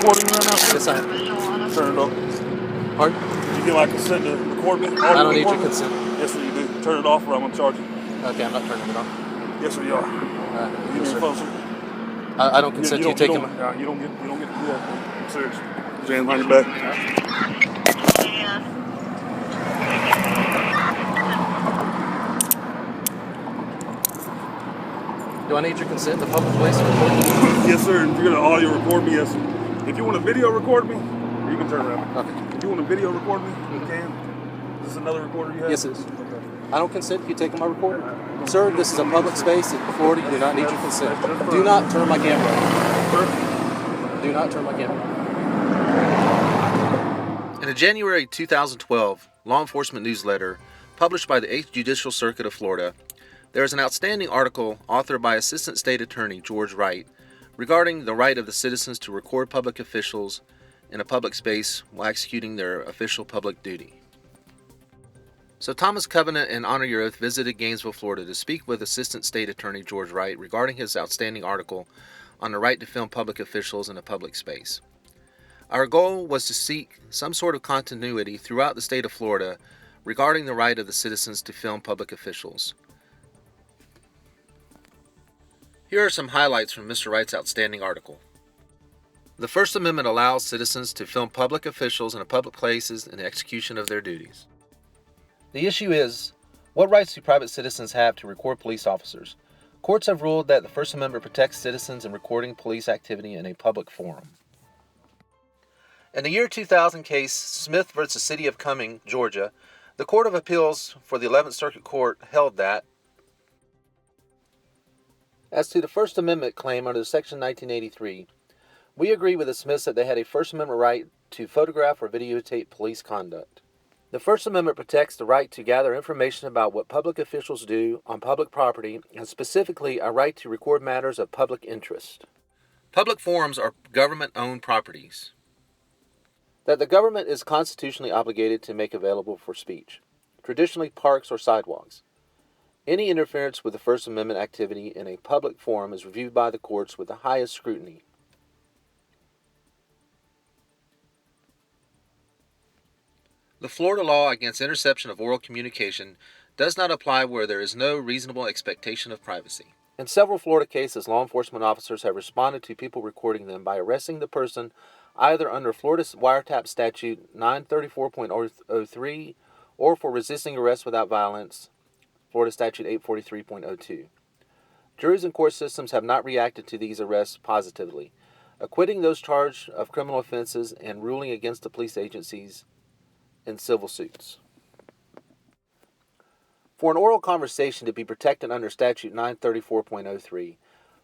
recording right now? Yes, I am. Turn it off. Pardon? You get my consent to record me? I don't need your consent. Yes, sir, you do. Turn it off or I'm going to charge you. Okay, I'm not turning it off. Yes, sir, you are. Yes, Give me sir. your phone, sir. I don't consent to you taking my... You don't get to do that. I'm serious. Put your hands behind your back. Do I need your consent to public place to record? Yes, sir. If you're going to audio record me, yes, sir. If you want to video record me, you can turn around. Okay. If you want to video record me, you can. Is this another recorder you have? Yes, it is. Okay. I don't consent to you taking my recording. Sir, this is a public space in Florida. You do not need your consent. Do not turn my camera on. Do not turn my camera on. In a January 2012 law enforcement newsletter published by the 8th Judicial Circuit of Florida, there is an outstanding article authored by Assistant State Attorney George Wright regarding the right of the citizens to record public officials in a public space while executing their official public duty. So Thomas Covenant and Honor Your Oath visited Gainesville, Florida to speak with Assistant State Attorney George Wright regarding his outstanding article on the right to film public officials in a public space. Our goal was to seek some sort of continuity throughout the state of Florida regarding the right of the citizens to film public officials. Here are some highlights from Mr. Wright's outstanding article. The First Amendment allows citizens to film public officials in public places in the execution of their duties. The issue is, what rights do private citizens have to record police officers? Courts have ruled that the First Amendment protects citizens in recording police activity in a public forum. In the year 2000 case, Smith v. City of Cumming, Georgia, the Court of Appeals for the 11th Circuit Court held that, as to the First Amendment claim under Section 1983, we agree with the Smiths that they had a First Amendment right to photograph or videotape police conduct. The First Amendment protects the right to gather information about what public officials do on public property, and specifically a right to record matters of public interest. Public forums are government-owned properties that the government is constitutionally obligated to make available for speech, traditionally parks or sidewalks. Any interference with the First Amendment activity in a public forum is reviewed by the courts with the highest scrutiny. The Florida law against interception of oral communication does not apply where there is no reasonable expectation of privacy. In several Florida cases, law enforcement officers have responded to people recording them by arresting the person either under Florida's wiretap statute 934.03 or for resisting arrest without violence, Florida statute 843.02. Juries and court systems have not reacted to these arrests positively, acquitting those charged of criminal offenses and ruling against the police agencies in civil suits. For an oral conversation to be protected under statute 934.03,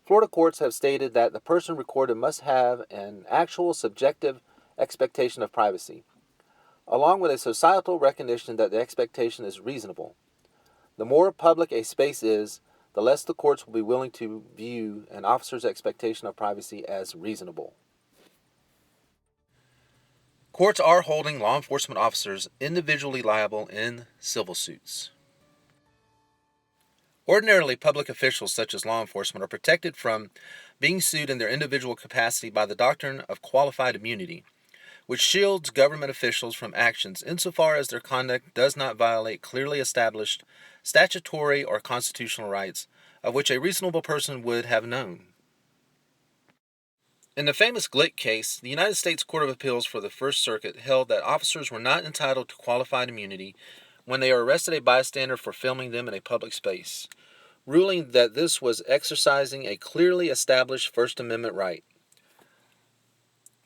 Florida courts have stated that the person recorded must have an actual subjective expectation of privacy, along with a societal recognition that the expectation is reasonable. The more public a space is, the less the courts will be willing to view an officer's expectation of privacy as reasonable. Courts are holding law enforcement officers individually liable in civil suits. Ordinarily, public officials such as law enforcement are protected from being sued in their individual capacity by the doctrine of qualified immunity, which shields government officials from actions insofar as their conduct does not violate clearly established statutory or constitutional rights of which a reasonable person would have known. In the famous Glick case, the United States Court of Appeals for the First Circuit held that officers were not entitled to qualified immunity when they arrested a bystander for filming them in a public space, ruling that this was exercising a clearly established First Amendment right.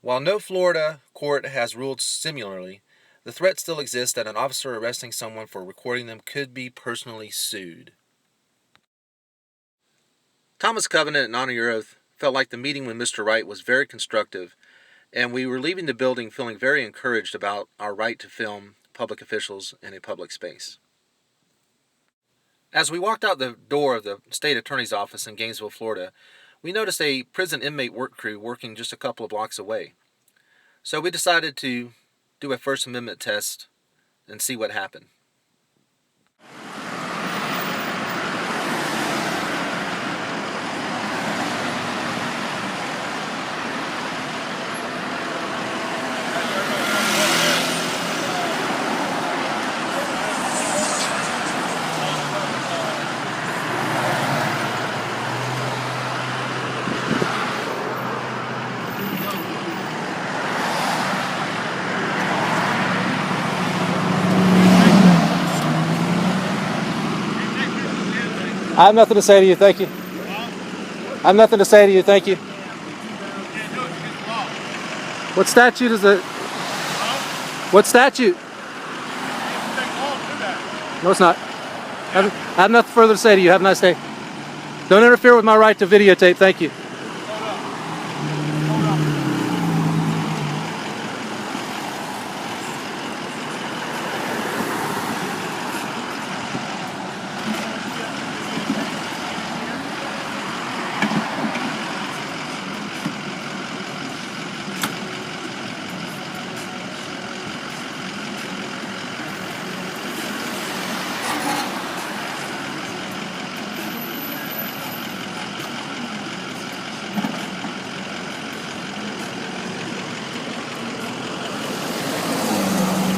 While no Florida court has ruled similarly, the threat still exists that an officer arresting someone for recording them could be personally sued. Thomas Covenant and Honor Your Oath felt like the meeting with Mr. Wright was very constructive, and we were leaving the building feeling very encouraged about our right to film public officials in a public space. As we walked out the door of the state attorney's office in Gainesville, Florida, we noticed a prison inmate work crew working just a couple of blocks away. So we decided to do a First Amendment test and see what happened. I have nothing to say to you, thank you. I have nothing to say to you, thank you. What statute is it? What statute? No, it's not. I have nothing further to say to you. Have a nice day. Don't interfere with my right to videotape, thank you.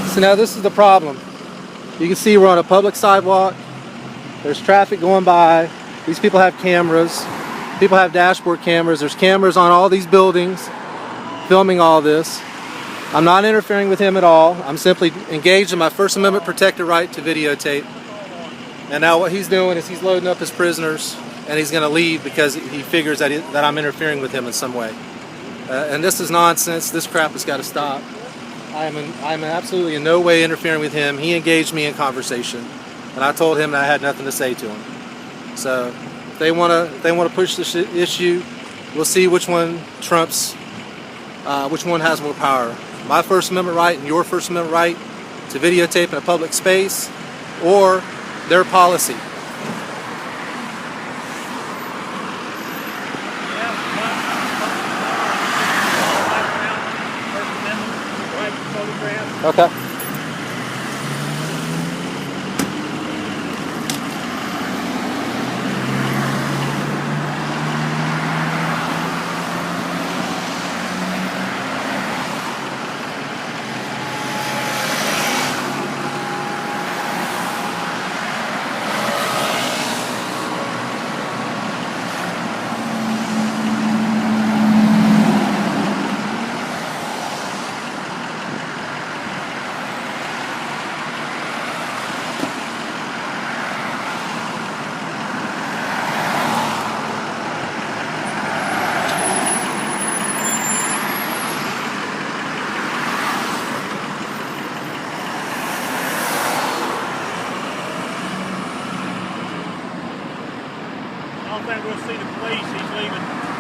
So now this is the problem. You can see we're on a public sidewalk. There's traffic going by. These people have cameras. People have dashboard cameras. There's cameras on all these buildings filming all this. I'm not interfering with him at all. I'm simply engaged in my First Amendment protected right to videotape. And now what he's doing is he's loading up his prisoners and he's going to leave because he figures that I'm interfering with him in some way. And this is nonsense. This crap has got to stop. I'm absolutely in no way interfering with him. He engaged me in conversation, and I told him that I had nothing to say to him. So if they want to push this issue, we'll see which one trumps, which one has more power. My First Amendment right and your First Amendment right to videotape in a public space, or their policy. Okay. I don't think we'll see the police. He's leaving.